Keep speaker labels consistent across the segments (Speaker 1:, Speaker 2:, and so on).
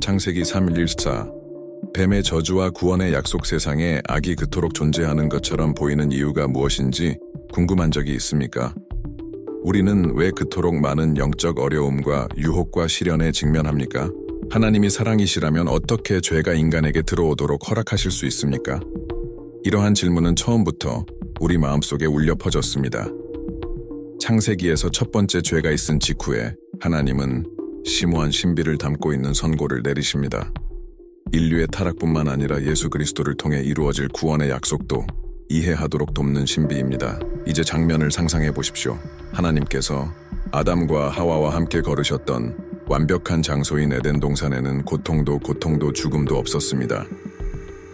Speaker 1: 창세기 3:1-4 뱀의 저주와 구원의 약속 세상에 악이 그토록 존재하는 것처럼 보이는 이유가 무엇인지 궁금한 적이 있습니까? 우리는 왜 그토록 많은 영적 어려움과 유혹과 시련에 직면합니까? 하나님이 사랑이시라면 어떻게 죄가 인간에게 들어오도록 허락하실 수 있습니까? 이러한 질문은 처음부터 우리 마음속에 울려 퍼졌습니다. 창세기에서 첫 번째 죄가 있은 직후에 하나님은 심오한 신비를 담고 있는 선고를 내리십니다. 인류의 타락뿐만 아니라 예수 그리스도를 통해 이루어질 구원의 약속도 이해하도록 돕는 신비입니다. 이제 장면을 상상해 보십시오. 하나님께서 아담과 하와와 함께 걸으셨던 완벽한 장소인 에덴 동산에는 고통도 죽음도 없었습니다.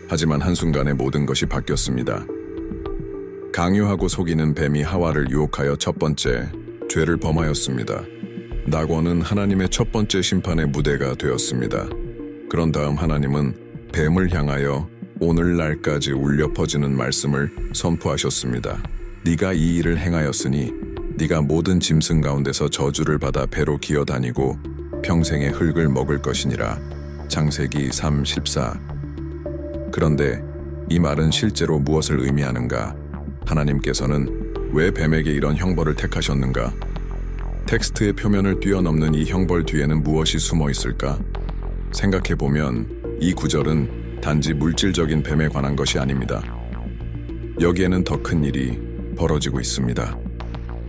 Speaker 1: 하지만 한순간에 모든 것이 바뀌었습니다. 강요하고 속이는 뱀이 하와를 유혹하여 첫 번째 죄를 범하였습니다. 낙원은 하나님의 첫 번째 심판의 무대가 되었습니다. 그런 다음 하나님은 뱀을 향하여 오늘날까지 울려 퍼지는 말씀을 선포하셨습니다. 네가 이 일을 행하였으니 네가 모든 짐승 가운데서 저주를 받아 배로 기어다니고 평생의 흙을 먹을 것이니라. 창세기 3:14. 그런데 이 말은 실제로 무엇을 의미하는가? 하나님께서는 왜 뱀에게 이런 형벌을 택하셨는가? 텍스트의 표면을 뛰어넘는 이 형벌 뒤에는 무엇이 숨어 있을까? 생각해보면 이 구절은 단지 물질적인 뱀에 관한 것이 아닙니다. 여기에는 더 큰 일이 벌어지고 있습니다.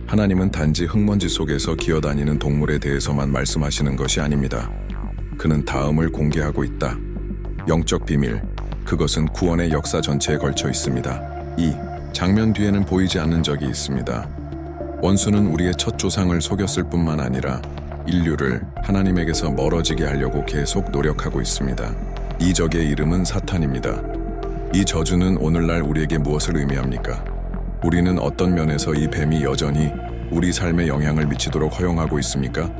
Speaker 1: 하나님은 단지 흙먼지 속에서 기어다니는 동물에 대해서만 말씀하시는 것이 아닙니다. 그는 다음을 공개하고 있다. 영적 비밀, 그것은 구원의 역사 전체에 걸쳐 있습니다. 이 장면 뒤에는 보이지 않는 적이 있습니다. 원수는 우리의 첫 조상을 속였을 뿐만 아니라 인류를 하나님에게서 멀어지게 하려고 계속 노력하고 있습니다. 이 적의 이름은 사탄입니다. 이 저주는 오늘날 우리에게 무엇을 의미합니까? 우리는 어떤 면에서 이 뱀이 여전히 우리 삶에 영향을 미치도록 허용하고 있습니까?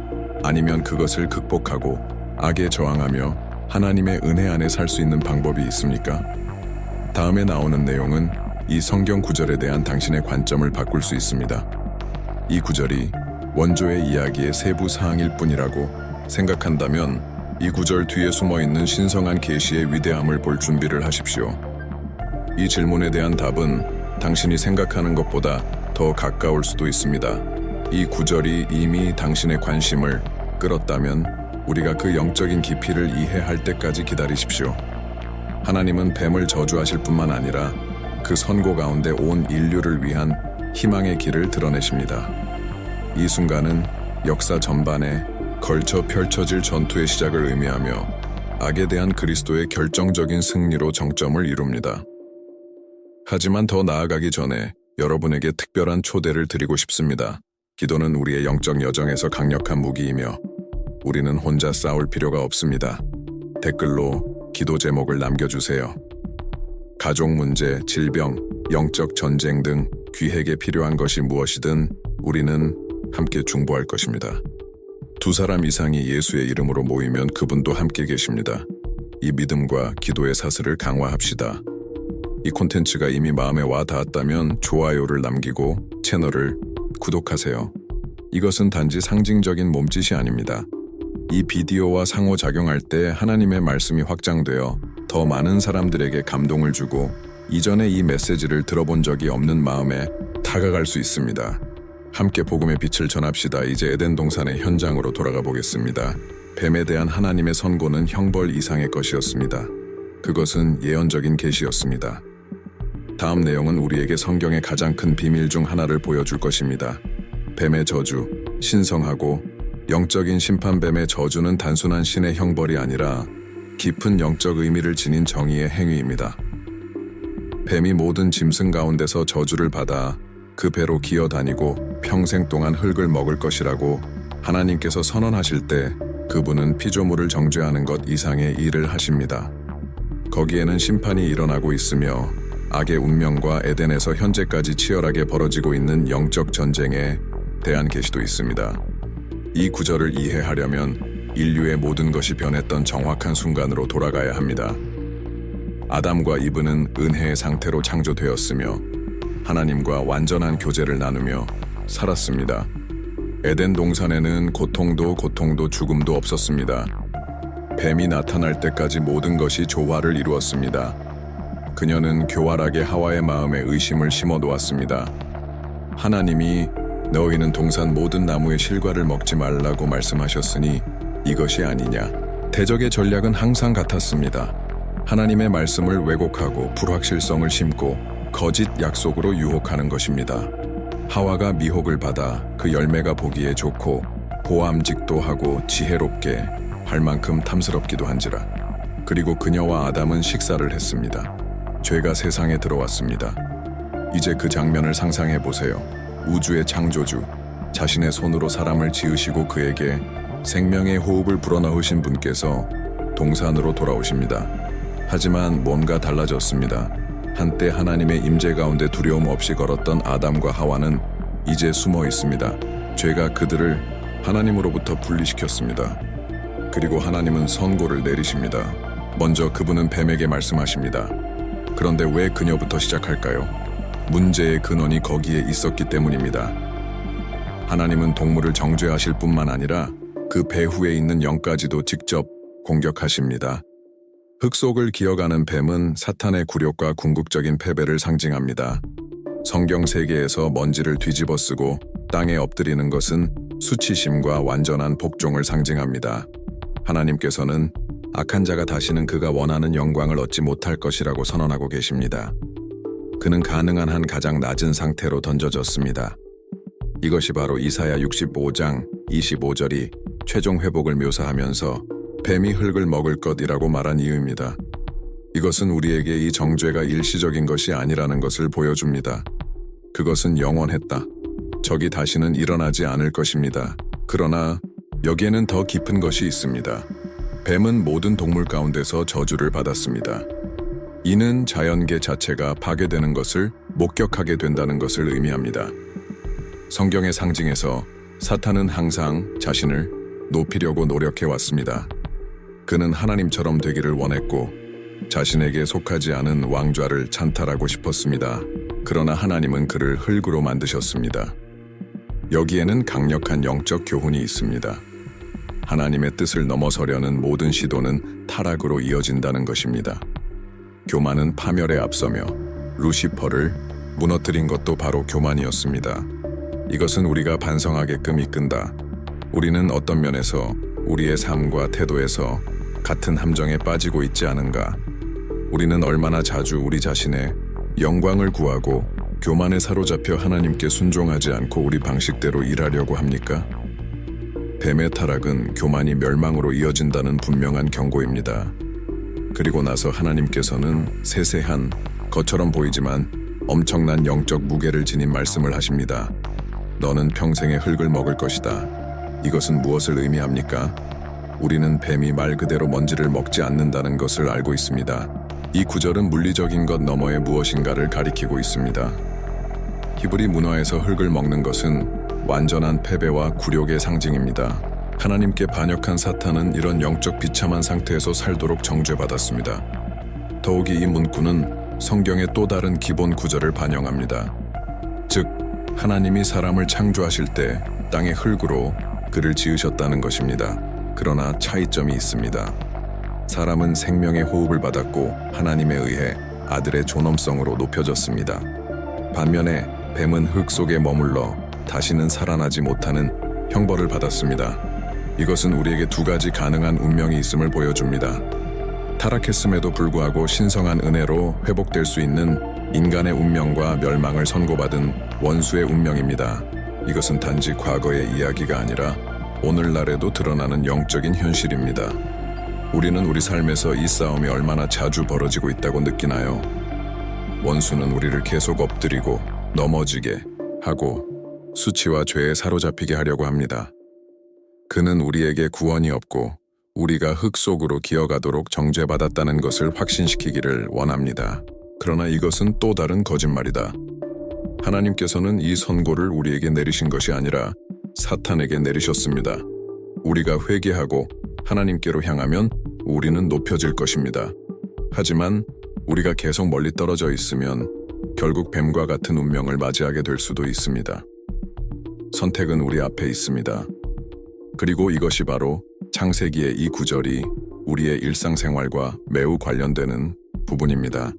Speaker 1: 아니면 그것을 극복하고 악에 저항하며 하나님의 은혜 안에 살 수 있는 방법이 있습니까? 다음에 나오는 내용은 이 성경 구절에 대한 당신의 관점을 바꿀 수 있습니다. 이 구절이 원조의 이야기의 세부 사항일 뿐이라고 생각한다면 이 구절 뒤에 숨어있는 신성한 계시의 위대함을 볼 준비를 하십시오. 이 질문에 대한 답은 당신이 생각하는 것보다 더 가까울 수도 있습니다. 이 구절이 이미 당신의 관심을 끌었다면 우리가 그 영적인 깊이를 이해할 때까지 기다리십시오. 하나님은 뱀을 저주하실 뿐만 아니라 그 선고 가운데 온 인류를 위한 희망의 길을 드러내십니다. 이 순간은 역사 전반에 걸쳐 펼쳐질 전투의 시작을 의미하며 악에 대한 그리스도의 결정적인 승리로 정점을 이룹니다. 하지만 더 나아가기 전에 여러분에게 특별한 초대를 드리고 싶습니다. 기도는 우리의 영적 여정에서 강력한 무기이며 우리는 혼자 싸울 필요가 없습니다. 댓글로 기도 제목을 남겨주세요. 가족 문제, 질병, 영적 전쟁 등 귀에게 필요한 것이 무엇이든 우리는 함께 중보할 것입니다. 2사람 이상이 예수의 이름으로 모이면 그분도 함께 계십니다. 이 믿음과 기도의 사슬을 강화합시다. 이 콘텐츠가 이미 마음에 와 닿았다면 좋아요를 남기고 채널을 구독하세요. 이것은 단지 상징적인 몸짓이 아닙니다. 이 비디오와 상호작용할 때 하나님의 말씀이 확장되어 더 많은 사람들에게 감동을 주고 이전에 이 메시지를 들어본 적이 없는 마음에 다가갈 수 있습니다. 함께 복음의 빛을 전합시다. 이제 에덴 동산의 현장으로 돌아가 보겠습니다. 뱀에 대한 하나님의 선고는 형벌 이상의 것이었습니다. 그것은 예언적인 계시였습니다. 다음 내용은 우리에게 성경의 가장 큰 비밀 중 하나를 보여줄 것입니다. 뱀의 저주, 신성하고 영적인 심판. 뱀의 저주는 단순한 신의 형벌이 아니라 깊은 영적 의미를 지닌 정의의 행위입니다. 뱀이 모든 짐승 가운데서 저주를 받아 그 배로 기어다니고 평생 동안 흙을 먹을 것이라고 하나님께서 선언하실 때 그분은 피조물을 정죄하는 것 이상의 일을 하십니다. 거기에는 심판이 일어나고 있으며 악의 운명과 에덴에서 현재까지 치열하게 벌어지고 있는 영적 전쟁에 대한 계시도 있습니다. 이 구절을 이해하려면 인류의 모든 것이 변했던 정확한 순간으로 돌아가야 합니다. 아담과 이브는 은혜의 상태로 창조되었으며 하나님과 완전한 교제를 나누며 살았습니다. 에덴 동산에는 고통도 죽음도 없었습니다. 뱀이 나타날 때까지 모든 것이 조화를 이루었습니다. 그녀는 교활하게 하와의 마음에 의심을 심어 놓았습니다. 하나님이 너희는 동산 모든 나무의 실과를 먹지 말라고 말씀하셨으니 이것이 아니냐. 대적의 전략은 항상 같았습니다. 하나님의 말씀을 왜곡하고 불확실성을 심고 거짓 약속으로 유혹하는 것입니다. 하와가 미혹을 받아 그 열매가 보기에 좋고 보암직도 하고 지혜롭게 할 만큼 탐스럽기도 한지라. 그리고 그녀와 아담은 식사를 했습니다. 죄가 세상에 들어왔습니다. 이제 그 장면을 상상해 보세요. 우주의 창조주, 자신의 손으로 사람을 지으시고 그에게 생명의 호흡을 불어넣으신 분께서 동산으로 돌아오십니다. 하지만 뭔가 달라졌습니다. 한때 하나님의 임재 가운데 두려움 없이 걸었던 아담과 하와는 이제 숨어 있습니다. 죄가 그들을 하나님으로부터 분리시켰습니다. 그리고 하나님은 선고를 내리십니다. 먼저 그분은 뱀에게 말씀하십니다. 그런데 왜 그녀부터 시작할까요? 문제의 근원이 거기에 있었기 때문입니다. 하나님은 동물을 정죄하실 뿐만 아니라 그 배후에 있는 영까지도 직접 공격하십니다. 흙 속을 기어가는 뱀은 사탄의 굴욕과 궁극적인 패배를 상징합니다. 성경 세계에서 먼지를 뒤집어 쓰고 땅에 엎드리는 것은 수치심과 완전한 복종을 상징합니다. 하나님께서는 악한 자가 다시는 그가 원하는 영광을 얻지 못할 것이라고 선언하고 계십니다. 그는 가능한 한 가장 낮은 상태로 던져졌습니다. 이것이 바로 이사야 65장 25절이 최종 회복을 묘사하면서 뱀이 흙을 먹을 것이라고 말한 이유입니다. 이것은 우리에게 이 정죄가 일시적인 것이 아니라는 것을 보여줍니다. 그것은 영원했다. 적이 다시는 일어나지 않을 것입니다. 그러나 여기에는 더 깊은 것이 있습니다. 뱀은 모든 동물 가운데서 저주를 받았습니다. 이는 자연계 자체가 파괴되는 것을 목격하게 된다는 것을 의미합니다. 성경의 상징에서 사탄은 항상 자신을 높이려고 노력해왔습니다. 그는 하나님처럼 되기를 원했고 자신에게 속하지 않은 왕좌를 찬탈하고 싶었습니다. 그러나 하나님은 그를 흙으로 만드셨습니다. 여기에는 강력한 영적 교훈이 있습니다. 하나님의 뜻을 넘어서려는 모든 시도는 타락으로 이어진다는 것입니다. 교만은 파멸에 앞서며 루시퍼를 무너뜨린 것도 바로 교만이었습니다. 이것은 우리가 반성하게끔 이끈다. 우리는 어떤 면에서 우리의 삶과 태도에서 같은 함정에 빠지고 있지 않은가? 우리는 얼마나 자주 우리 자신의 영광을 구하고 교만에 사로잡혀 하나님께 순종하지 않고 우리 방식대로 일하려고 합니까? 뱀의 타락은 교만이 멸망으로 이어진다는 분명한 경고입니다. 그리고 나서 하나님께서는 세세한 것처럼 보이지만 엄청난 영적 무게를 지닌 말씀을 하십니다. 너는 평생의 흙을 먹을 것이다. 이것은 무엇을 의미합니까? 우리는 뱀이 말 그대로 먼지를 먹지 않는다는 것을 알고 있습니다. 이 구절은 물리적인 것 너머의 무엇인가를 가리키고 있습니다. 히브리 문화에서 흙을 먹는 것은 완전한 패배와 굴욕의 상징입니다. 하나님께 반역한 사탄은 이런 영적 비참한 상태에서 살도록 정죄받았습니다. 더욱이 이 문구는 성경의 또 다른 기본 구절을 반영합니다. 즉, 하나님이 사람을 창조하실 때 땅의 흙으로 그를 지으셨다는 것입니다. 그러나 차이점이 있습니다. 사람은 생명의 호흡을 받았고 하나님에 의해 아들의 존엄성으로 높여졌습니다. 반면에 뱀은 흙 속에 머물러 다시는 살아나지 못하는 형벌을 받았습니다. 이것은 우리에게 두 가지 가능한 운명이 있음을 보여줍니다. 타락했음에도 불구하고 신성한 은혜로 회복될 수 있는 인간의 운명과 멸망을 선고받은 원수의 운명입니다. 이것은 단지 과거의 이야기가 아니라 오늘날에도 드러나는 영적인 현실입니다. 우리는 우리 삶에서 이 싸움이 얼마나 자주 벌어지고 있다고 느끼나요? 원수는 우리를 계속 엎드리고 넘어지게 하고 수치와 죄에 사로잡히게 하려고 합니다. 그는 우리에게 구원이 없고 우리가 흙 속으로 기어가도록 정죄받았다는 것을 확신시키기를 원합니다. 그러나 이것은 또 다른 거짓말이다. 하나님께서는 이 선고를 우리에게 내리신 것이 아니라 사탄에게 내리셨습니다. 우리가 회개하고 하나님께로 향하면 우리는 높여질 것입니다. 하지만 우리가 계속 멀리 떨어져 있으면 결국 뱀과 같은 운명을 맞이하게 될 수도 있습니다. 선택은 우리 앞에 있습니다. 그리고 이것이 바로 창세기의 이 구절이 우리의 일상생활과 매우 관련되는 부분입니다.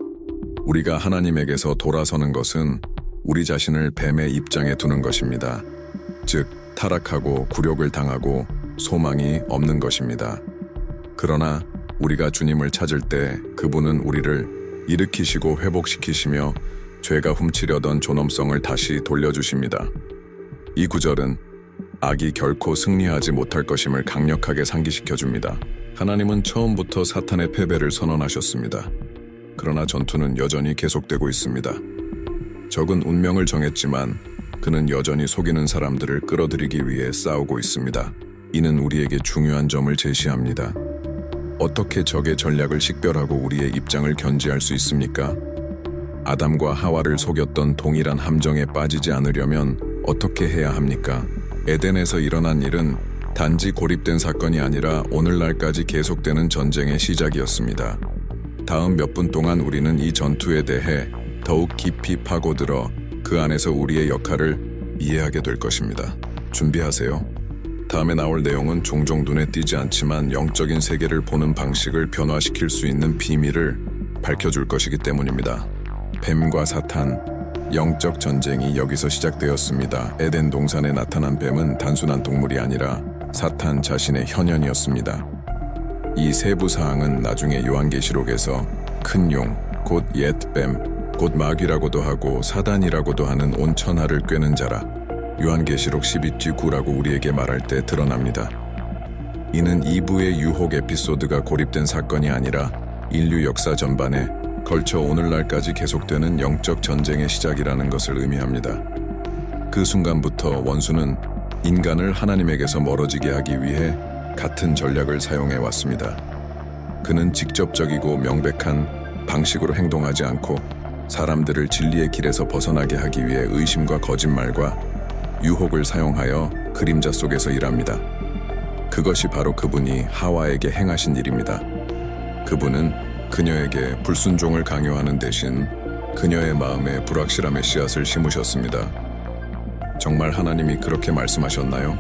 Speaker 1: 우리가 하나님에게서 돌아서는 것은 우리 자신을 뱀의 입장에 두는 것입니다. 즉, 타락하고 굴욕을 당하고 소망이 없는 것입니다. 그러나 우리가 주님을 찾을 때 그분은 우리를 일으키시고 회복시키시며 죄가 훔치려던 존엄성을 다시 돌려주십니다. 이 구절은 악이 결코 승리하지 못할 것임을 강력하게 상기시켜줍니다. 하나님은 처음부터 사탄의 패배를 선언하셨습니다. 그러나 전투는 여전히 계속되고 있습니다. 적은 운명을 정했지만 그는 여전히 속이는 사람들을 끌어들이기 위해 싸우고 있습니다. 이는 우리에게 중요한 점을 제시합니다. 어떻게 적의 전략을 식별하고 우리의 입장을 견지할 수 있습니까? 아담과 하와를 속였던 동일한 함정에 빠지지 않으려면 어떻게 해야 합니까? 에덴에서 일어난 일은 단지 고립된 사건이 아니라 오늘날까지 계속되는 전쟁의 시작이었습니다. 다음 몇 분 동안 우리는 이 전투에 대해 더욱 깊이 파고들어 그 안에서 우리의 역할을 이해하게 될 것입니다. 준비하세요. 다음에 나올 내용은 종종 눈에 띄지 않지만 영적인 세계를 보는 방식을 변화시킬 수 있는 비밀을 밝혀줄 것이기 때문입니다. 뱀과 사탄, 영적 전쟁이 여기서 시작되었습니다. 에덴 동산에 나타난 뱀은 단순한 동물이 아니라 사탄 자신의 현현이었습니다. 이 세부 사항은 나중에 요한계시록에서 큰 용, 곧 옛뱀, 곧 마귀라고도 하고 사단이라고도 하는 온 천하를 꿰는 자라 요한계시록 12:9라고 우리에게 말할 때 드러납니다. 이는 2부의 유혹 에피소드가 고립된 사건이 아니라 인류 역사 전반에 걸쳐 오늘날까지 계속되는 영적 전쟁의 시작이라는 것을 의미합니다. 그 순간부터 원수는 인간을 하나님에게서 멀어지게 하기 위해 같은 전략을 사용해 왔습니다. 그는 직접적이고 명백한 방식으로 행동하지 않고 사람들을 진리의 길에서 벗어나게 하기 위해 의심과 거짓말과 유혹을 사용하여 그림자 속에서 일합니다. 그것이 바로 그분이 하와에게 행하신 일입니다. 그분은 그녀에게 불순종을 강요하는 대신 그녀의 마음에 불확실함의 씨앗을 심으셨습니다. 정말 하나님이 그렇게 말씀하셨나요?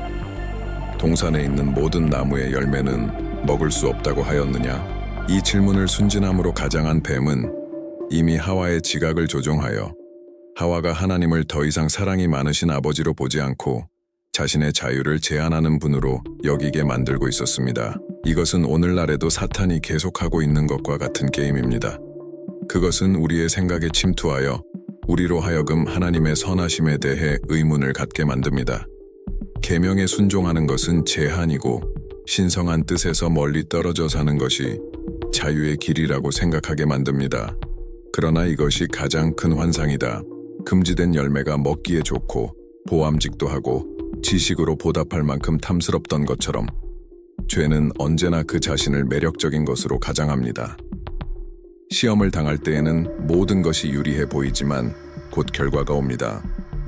Speaker 1: 동산에 있는 모든 나무의 열매는 먹을 수 없다고 하였느냐? 이 질문을 순진함으로 가장한 뱀은 이미 하와의 지각을 조종하여 하와가 하나님을 더 이상 사랑이 많으신 아버지로 보지 않고 자신의 자유를 제한하는 분으로 여기게 만들고 있었습니다. 이것은 오늘날에도 사탄이 계속하고 있는 것과 같은 게임입니다. 그것은 우리의 생각에 침투하여 우리로 하여금 하나님의 선하심에 대해 의문을 갖게 만듭니다. 계명에 순종하는 것은 제한이고 신성한 뜻에서 멀리 떨어져 사는 것이 자유의 길이라고 생각하게 만듭니다. 그러나 이것이 가장 큰 환상이다. 금지된 열매가 먹기에 좋고 보암직도 하고 지식으로 보답할 만큼 탐스럽던 것처럼 죄는 언제나 그 자신을 매력적인 것으로 가장합니다. 시험을 당할 때에는 모든 것이 유리해 보이지만 곧 결과가 옵니다.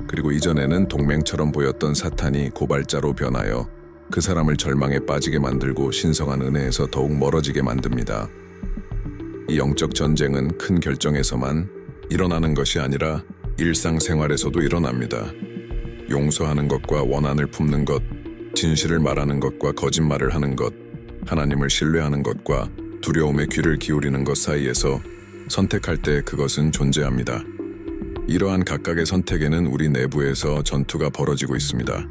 Speaker 1: 그리고 이전에는 동맹처럼 보였던 사탄이 고발자로 변하여 그 사람을 절망에 빠지게 만들고 신성한 은혜에서 더욱 멀어지게 만듭니다. 이 영적 전쟁은 큰 결정에서만 일어나는 것이 아니라 일상생활에서도 일어납니다. 용서하는 것과 원한을 품는 것, 진실을 말하는 것과 거짓말을 하는 것, 하나님을 신뢰하는 것과 두려움에 귀를 기울이는 것 사이에서 선택할 때 그것은 존재합니다. 이러한 각각의 선택에는 우리 내부에서 전투가 벌어지고 있습니다.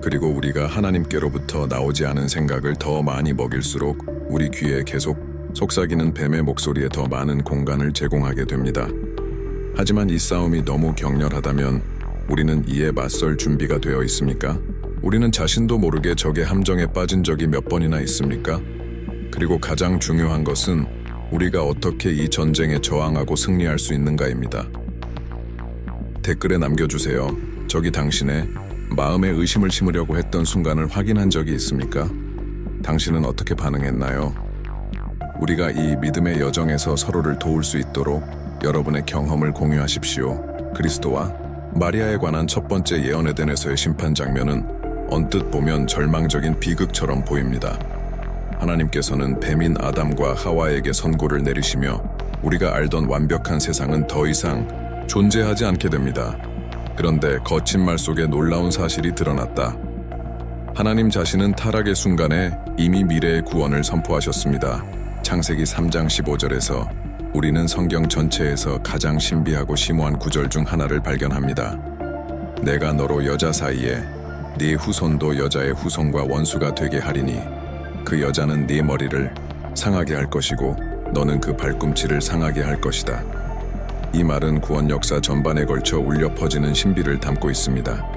Speaker 1: 그리고 우리가 하나님께로부터 나오지 않은 생각을 더 많이 먹일수록 우리 귀에 계속 속삭이는 뱀의 목소리에 더 많은 공간을 제공하게 됩니다. 하지만 이 싸움이 너무 격렬하다면 우리는 이에 맞설 준비가 되어 있습니까? 우리는 자신도 모르게 적의 함정에 빠진 적이 몇 번이나 있습니까? 그리고 가장 중요한 것은 우리가 어떻게 이 전쟁에 저항하고 승리할 수 있는가입니다. 댓글에 남겨주세요. 적이 당신의 마음에 의심을 심으려고 했던 순간을 확인한 적이 있습니까? 당신은 어떻게 반응했나요? 우리가 이 믿음의 여정에서 서로를 도울 수 있도록 여러분의 경험을 공유하십시오. 그리스도와 마리아에 관한 첫 번째 예언 에덴에서의 심판 장면은 언뜻 보면 절망적인 비극처럼 보입니다. 하나님께서는 뱀인 아담과 하와에게 선고를 내리시며 우리가 알던 완벽한 세상은 더 이상 존재하지 않게 됩니다. 그런데 거친 말 속에 놀라운 사실이 드러났다. 하나님 자신은 타락의 순간에 이미 미래의 구원을 선포하셨습니다. 창세기 3장 15절에서 우리는 성경 전체에서 가장 신비하고 심오한 구절 중 하나를 발견합니다. 내가 너로 여자 사이에 네 후손도 여자의 후손과 원수가 되게 하리니 그 여자는 네 머리를 상하게 할 것이고 너는 그 발꿈치를 상하게 할 것이다. 이 말은 구원 역사 전반에 걸쳐 울려 퍼지는 신비를 담고 있습니다.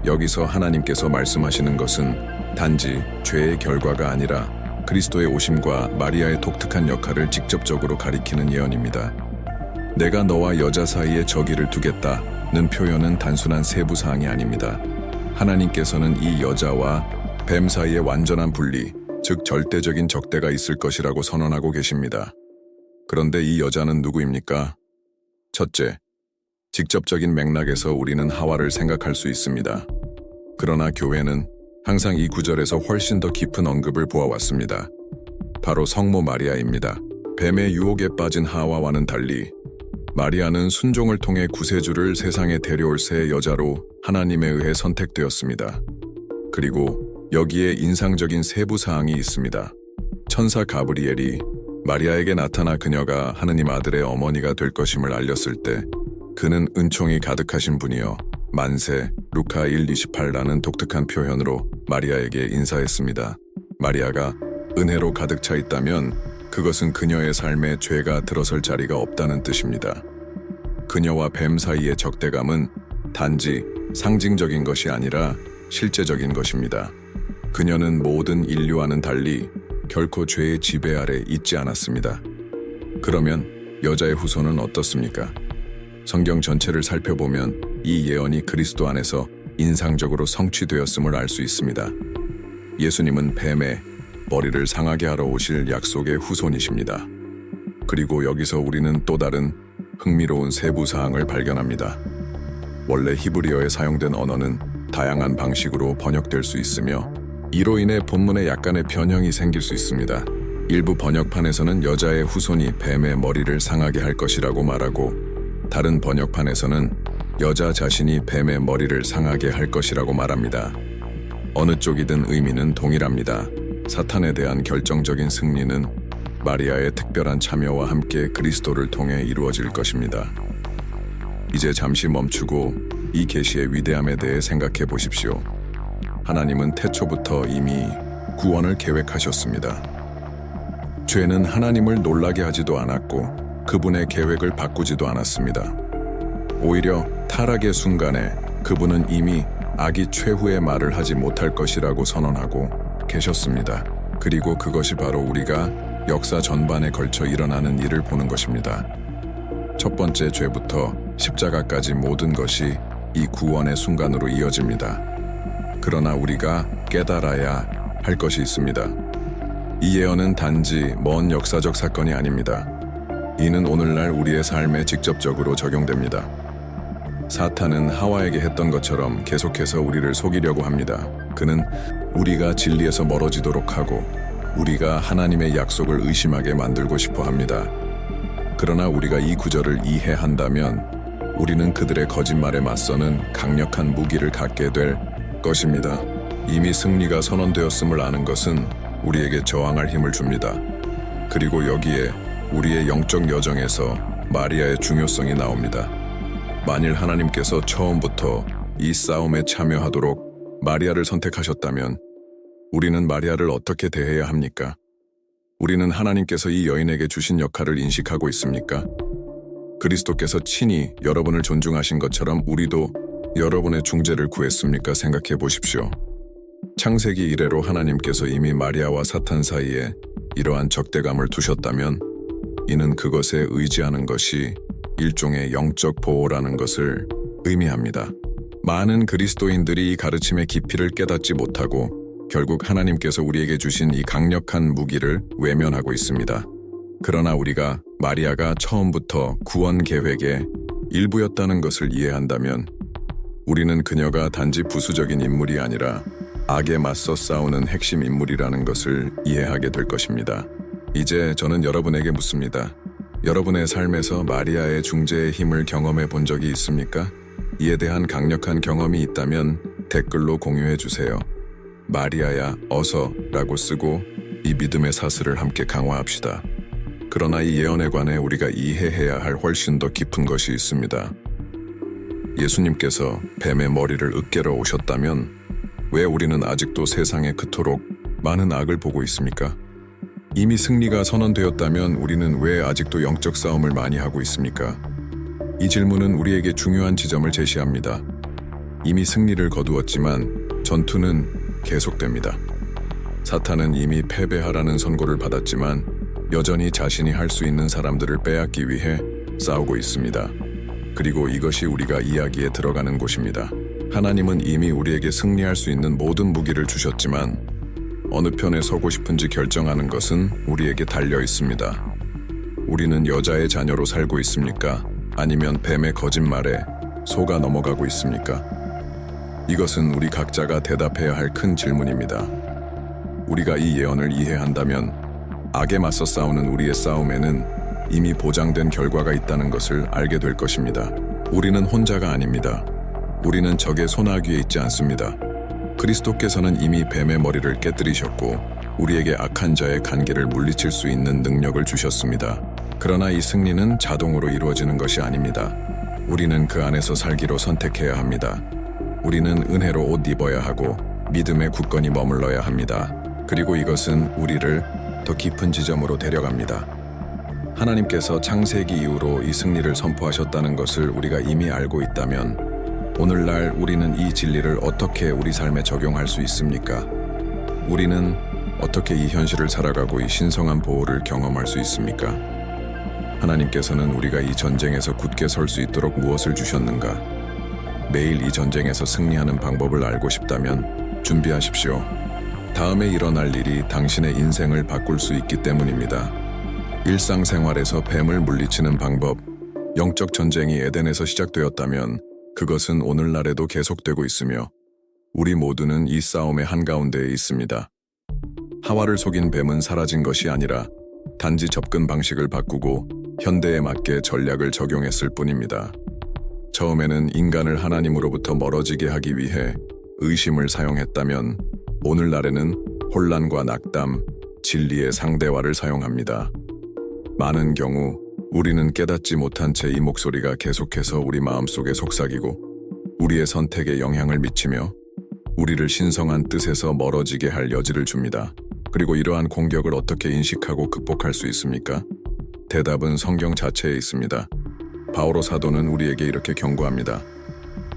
Speaker 1: 여기서 하나님께서 말씀하시는 것은 단지 죄의 결과가 아니라 그리스도의 오심과 마리아의 독특한 역할을 직접적으로 가리키는 예언입니다. 내가 너와 여자 사이에 저기를 두겠다는 표현은 단순한 세부사항이 아닙니다. 하나님께서는 이 여자와 뱀 사이에 완전한 분리, 즉 절대적인 적대가 있을 것이라고 선언하고 계십니다. 그런데 이 여자는 누구입니까? 첫째, 직접적인 맥락에서 우리는 하와를 생각할 수 있습니다. 그러나 교회는 항상 이 구절에서 훨씬 더 깊은 언급을 보아왔습니다. 바로 성모 마리아입니다. 뱀의 유혹에 빠진 하와와는 달리 마리아는 순종을 통해 구세주를 세상에 데려올 새 여자로 하나님에 의해 선택되었습니다. 그리고 여기에 인상적인 세부 사항이 있습니다. 천사 가브리엘이 마리아에게 나타나 그녀가 하느님 아들의 어머니가 될 것임을 알렸을 때 그는 은총이 가득하신 분이여 만세 루카 1:28라는 독특한 표현으로 마리아에게 인사했습니다. 마리아가 은혜로 가득 차 있다면 그것은 그녀의 삶에 죄가 들어설 자리가 없다는 뜻입니다. 그녀와 뱀 사이의 적대감은 단지 상징적인 것이 아니라 실제적인 것입니다. 그녀는 모든 인류와는 달리 결코 죄의 지배 아래 있지 않았습니다. 그러면 여자의 후손은 어떻습니까? 성경 전체를 살펴보면 이 예언이 그리스도 안에서 인상적으로 성취되었음을 알 수 있습니다. 예수님은 뱀의 머리를 상하게 하러 오실 약속의 후손이십니다. 그리고 여기서 우리는 또 다른 흥미로운 세부 사항을 발견합니다. 원래 히브리어에 사용된 언어는 다양한 방식으로 번역될 수 있으며 이로 인해 본문에 약간의 변형이 생길 수 있습니다. 일부 번역판에서는 여자의 후손이 뱀의 머리를 상하게 할 것이라고 말하고 다른 번역판에서는 여자 자신이 뱀의 머리를 상하게 할 것이라고 말합니다. 어느 쪽이든 의미는 동일합니다. 사탄에 대한 결정적인 승리는 마리아의 특별한 참여와 함께 그리스도를 통해 이루어질 것입니다. 이제 잠시 멈추고 이 계시의 위대함에 대해 생각해 보십시오. 하나님은 태초부터 이미 구원을 계획하셨습니다. 죄는 하나님을 놀라게 하지도 않았고 그분의 계획을 바꾸지도 않았습니다. 오히려 타락의 순간에 그분은 이미 악이 최후의 말을 하지 못할 것이라고 선언하고 계셨습니다. 그리고 그것이 바로 우리가 역사 전반에 걸쳐 일어나는 일을 보는 것입니다. 첫 번째 죄부터 십자가까지 모든 것이 이 구원의 순간으로 이어집니다. 그러나 우리가 깨달아야 할 것이 있습니다. 이 예언은 단지 먼 역사적 사건이 아닙니다. 이는 오늘날 우리의 삶에 직접적으로 적용됩니다. 사탄은 하와에게 했던 것처럼 계속해서 우리를 속이려고 합니다. 그는 우리가 진리에서 멀어지도록 하고 우리가 하나님의 약속을 의심하게 만들고 싶어 합니다. 그러나 우리가 이 구절을 이해한다면 우리는 그들의 거짓말에 맞서는 강력한 무기를 갖게 될 것입니다. 이미 승리가 선언되었음을 아는 것은 우리에게 저항할 힘을 줍니다. 그리고 여기에 우리의 영적 여정에서 마리아의 중요성이 나옵니다. 만일 하나님께서 처음부터 이 싸움에 참여하도록 마리아를 선택하셨다면 우리는 마리아를 어떻게 대해야 합니까? 우리는 하나님께서 이 여인에게 주신 역할을 인식하고 있습니까? 그리스도께서 친히 여러분을 존중하신 것처럼 우리도 여러분의 중재를 구했습니까? 생각해 보십시오. 창세기 이래로 하나님께서 이미 마리아와 사탄 사이에 이러한 적대감을 두셨다면 이는 그것에 의지하는 것이 일종의 영적 보호라는 것을 의미합니다. 많은 그리스도인들이 이 가르침의 깊이를 깨닫지 못하고 결국 하나님께서 우리에게 주신 이 강력한 무기를 외면하고 있습니다. 그러나 우리가 마리아가 처음부터 구원 계획의 일부였다는 것을 이해한다면 우리는 그녀가 단지 부수적인 인물이 아니라 악에 맞서 싸우는 핵심 인물이라는 것을 이해하게 될 것입니다. 이제 저는 여러분에게 묻습니다. 여러분의 삶에서 마리아의 중재의 힘을 경험해 본 적이 있습니까? 이에 대한 강력한 경험이 있다면 댓글로 공유해 주세요. 마리아야 어서 라고 쓰고 이 믿음의 사슬을 함께 강화합시다. 그러나 이 예언에 관해 우리가 이해해야 할 훨씬 더 깊은 것이 있습니다. 예수님께서 뱀의 머리를 으깨러 오셨다면 왜 우리는 아직도 세상에 그토록 많은 악을 보고 있습니까? 이미 승리가 선언되었다면 우리는 왜 아직도 영적 싸움을 많이 하고 있습니까? 이 질문은 우리에게 중요한 지점을 제시합니다. 이미 승리를 거두었지만 전투는 계속됩니다. 사탄은 이미 패배하라는 선고를 받았지만 여전히 자신이 할 수 있는 사람들을 빼앗기 위해 싸우고 있습니다. 그리고 이것이 우리가 이야기에 들어가는 곳입니다. 하나님은 이미 우리에게 승리할 수 있는 모든 무기를 주셨지만 어느 편에 서고 싶은지 결정하는 것은 우리에게 달려 있습니다. 우리는 여자의 자녀로 살고 있습니까? 아니면 뱀의 거짓말에 속아 넘어가고 있습니까? 이것은 우리 각자가 대답해야 할 큰 질문입니다. 우리가 이 예언을 이해한다면 악에 맞서 싸우는 우리의 싸움에는 이미 보장된 결과가 있다는 것을 알게 될 것입니다. 우리는 혼자가 아닙니다. 우리는 적의 손아귀에 있지 않습니다. 그리스도께서는 이미 뱀의 머리를 깨뜨리셨고 우리에게 악한 자의 간계를 물리칠 수 있는 능력을 주셨습니다. 그러나 이 승리는 자동으로 이루어지는 것이 아닙니다. 우리는 그 안에서 살기로 선택해야 합니다. 우리는 은혜로 옷 입어야 하고 믿음에 굳건히 머물러야 합니다. 그리고 이것은 우리를 더 깊은 지점으로 데려갑니다. 하나님께서 창세기 이후로 이 승리를 선포하셨다는 것을 우리가 이미 알고 있다면 오늘날 우리는 이 진리를 어떻게 우리 삶에 적용할 수 있습니까? 우리는 어떻게 이 현실을 살아가고 이 신성한 보호를 경험할 수 있습니까? 하나님께서는 우리가 이 전쟁에서 굳게 설 수 있도록 무엇을 주셨는가? 매일 이 전쟁에서 승리하는 방법을 알고 싶다면 준비하십시오. 다음에 일어날 일이 당신의 인생을 바꿀 수 있기 때문입니다. 일상생활에서 뱀을 물리치는 방법, 영적 전쟁이 에덴에서 시작되었다면 그것은 오늘날에도 계속되고 있으며 우리 모두는 이 싸움의 한가운데에 있습니다. 하와를 속인 뱀은 사라진 것이 아니라 단지 접근 방식을 바꾸고 현대에 맞게 전략을 적용했을 뿐입니다. 처음에는 인간을 하나님으로부터 멀어지게 하기 위해 의심을 사용했다면 오늘날에는 혼란과 낙담, 진리의 상대화를 사용합니다. 많은 경우 우리는 깨닫지 못한 채 이 목소리가 계속해서 우리 마음속에 속삭이고 우리의 선택에 영향을 미치며 우리를 신성한 뜻에서 멀어지게 할 여지를 줍니다. 그리고 이러한 공격을 어떻게 인식하고 극복할 수 있습니까? 대답은 성경 자체에 있습니다. 바오로 사도는 우리에게 이렇게 경고합니다.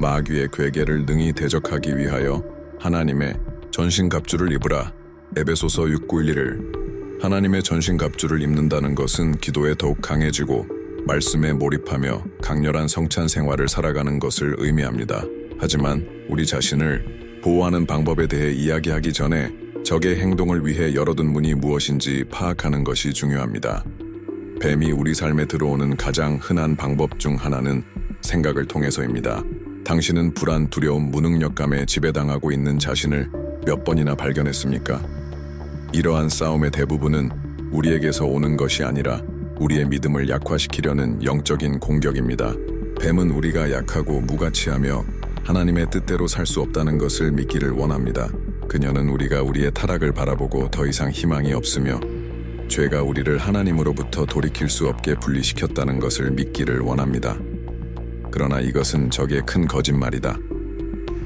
Speaker 1: 마귀의 괴계를 능히 대적하기 위하여 하나님의 전신갑주를 입으라. 에베소서 6:9-11. 하나님의 전신갑주를 입는다는 것은 기도에 더욱 강해지고 말씀에 몰입하며 강렬한 성찬 생활을 살아가는 것을 의미합니다. 하지만 우리 자신을 보호하는 방법에 대해 이야기하기 전에 적의 행동을 위해 열어둔 문이 무엇인지 파악하는 것이 중요합니다. 뱀이 우리 삶에 들어오는 가장 흔한 방법 중 하나는 생각을 통해서입니다. 당신은 불안, 두려움, 무능력감에 지배당하고 있는 자신을 몇 번이나 발견했습니까? 이러한 싸움의 대부분은 우리에게서 오는 것이 아니라 우리의 믿음을 약화시키려는 영적인 공격입니다. 뱀은 우리가 약하고 무가치하며 하나님의 뜻대로 살 수 없다는 것을 믿기를 원합니다. 그녀는 우리가 우리의 타락을 바라보고 더 이상 희망이 없으며 죄가 우리를 하나님으로부터 돌이킬 수 없게 분리시켰다는 것을 믿기를 원합니다. 그러나 이것은 적의 큰 거짓말이다.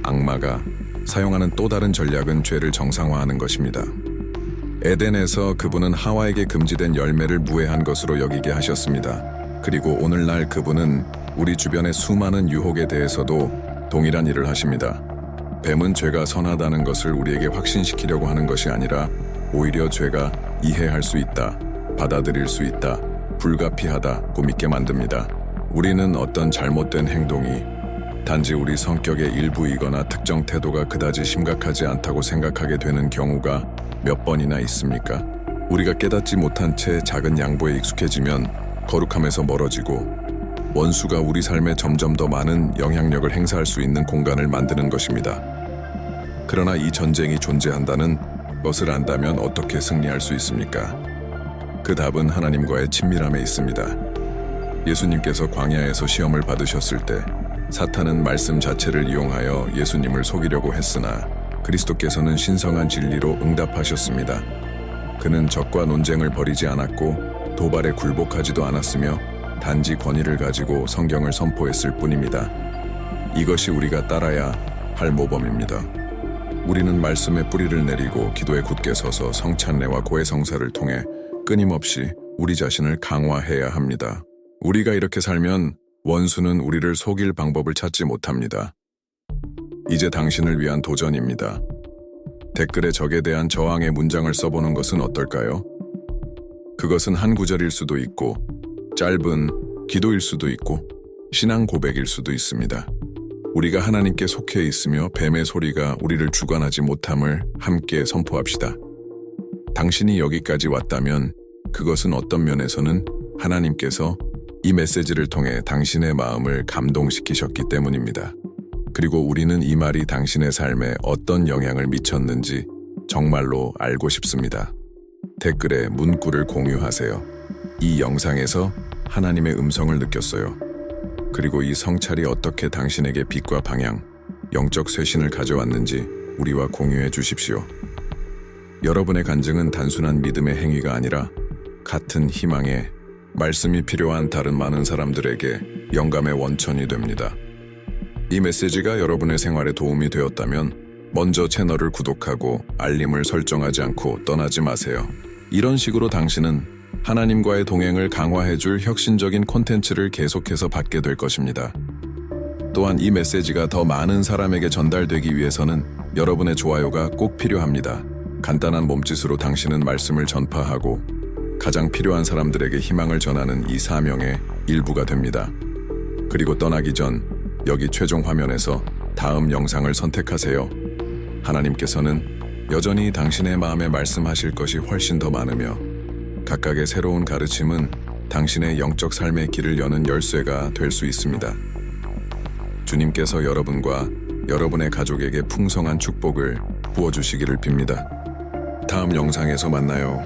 Speaker 1: 악마가 사용하는 또 다른 전략은 죄를 정상화하는 것입니다. 에덴에서 그분은 하와에게 금지된 열매를 무해한 것으로 여기게 하셨습니다. 그리고 오늘날 그분은 우리 주변의 수많은 유혹에 대해서도 동일한 일을 하십니다. 뱀은 죄가 선하다는 것을 우리에게 확신시키려고 하는 것이 아니라 오히려 죄가 이해할 수 있다, 받아들일 수 있다, 불가피하다고 믿게 만듭니다. 우리는 어떤 잘못된 행동이 단지 우리 성격의 일부이거나 특정 태도가 그다지 심각하지 않다고 생각하게 되는 경우가 몇 번이나 있습니까? 우리가 깨닫지 못한 채 작은 양보에 익숙해지면 거룩함에서 멀어지고 원수가 우리 삶에 점점 더 많은 영향력을 행사할 수 있는 공간을 만드는 것입니다. 그러나 이 전쟁이 존재한다는 것을 안다면 어떻게 승리할 수 있습니까? 그 답은 하나님과의 친밀함에 있습니다. 예수님께서 광야에서 시험을 받으셨을 때 사탄은 말씀 자체를 이용하여 예수님을 속이려고 했으나 그리스도께서는 신성한 진리로 응답하셨습니다. 그는 적과 논쟁을 벌이지 않았고 도발에 굴복하지도 않았으며 단지 권위를 가지고 성경을 선포했을 뿐입니다. 이것이 우리가 따라야 할 모범입니다. 우리는 말씀의 뿌리를 내리고 기도에 굳게 서서 성찬례와 고해성사를 통해 끊임없이 우리 자신을 강화해야 합니다. 우리가 이렇게 살면 원수는 우리를 속일 방법을 찾지 못합니다. 이제 당신을 위한 도전입니다. 댓글에 적에 대한 저항의 문장을 써보는 것은 어떨까요? 그것은 한 구절일 수도 있고 짧은 기도일 수도 있고 신앙 고백일 수도 있습니다. 우리가 하나님께 속해 있으며 뱀의 소리가 우리를 주관하지 못함을 함께 선포합시다. 당신이 여기까지 왔다면 그것은 어떤 면에서는 하나님께서 이 메시지를 통해 당신의 마음을 감동시키셨기 때문입니다. 그리고 우리는 이 말이 당신의 삶에 어떤 영향을 미쳤는지 정말로 알고 싶습니다. 댓글에 문구를 공유하세요. 이 영상에서 하나님의 음성을 느꼈어요. 그리고 이 성찰이 어떻게 당신에게 빛과 방향, 영적 쇄신을 가져왔는지 우리와 공유해 주십시오. 여러분의 간증은 단순한 믿음의 행위가 아니라 같은 희망의 말씀이 필요한 다른 많은 사람들에게 영감의 원천이 됩니다. 이 메시지가 여러분의 생활에 도움이 되었다면 먼저 채널을 구독하고 알림을 설정하지 않고 떠나지 마세요. 이런 식으로 당신은 하나님과의 동행을 강화해줄 혁신적인 콘텐츠를 계속해서 받게 될 것입니다. 또한 이 메시지가 더 많은 사람에게 전달되기 위해서는 여러분의 좋아요가 꼭 필요합니다. 간단한 몸짓으로 당신은 말씀을 전파하고 가장 필요한 사람들에게 희망을 전하는 이 사명의 일부가 됩니다. 그리고 떠나기 전 여기 최종 화면에서 다음 영상을 선택하세요. 하나님께서는 여전히 당신의 마음에 말씀하실 것이 훨씬 더 많으며 각각의 새로운 가르침은 당신의 영적 삶의 길을 여는 열쇠가 될 수 있습니다. 주님께서 여러분과 여러분의 가족에게 풍성한 축복을 부어주시기를 빕니다. 다음 영상에서 만나요.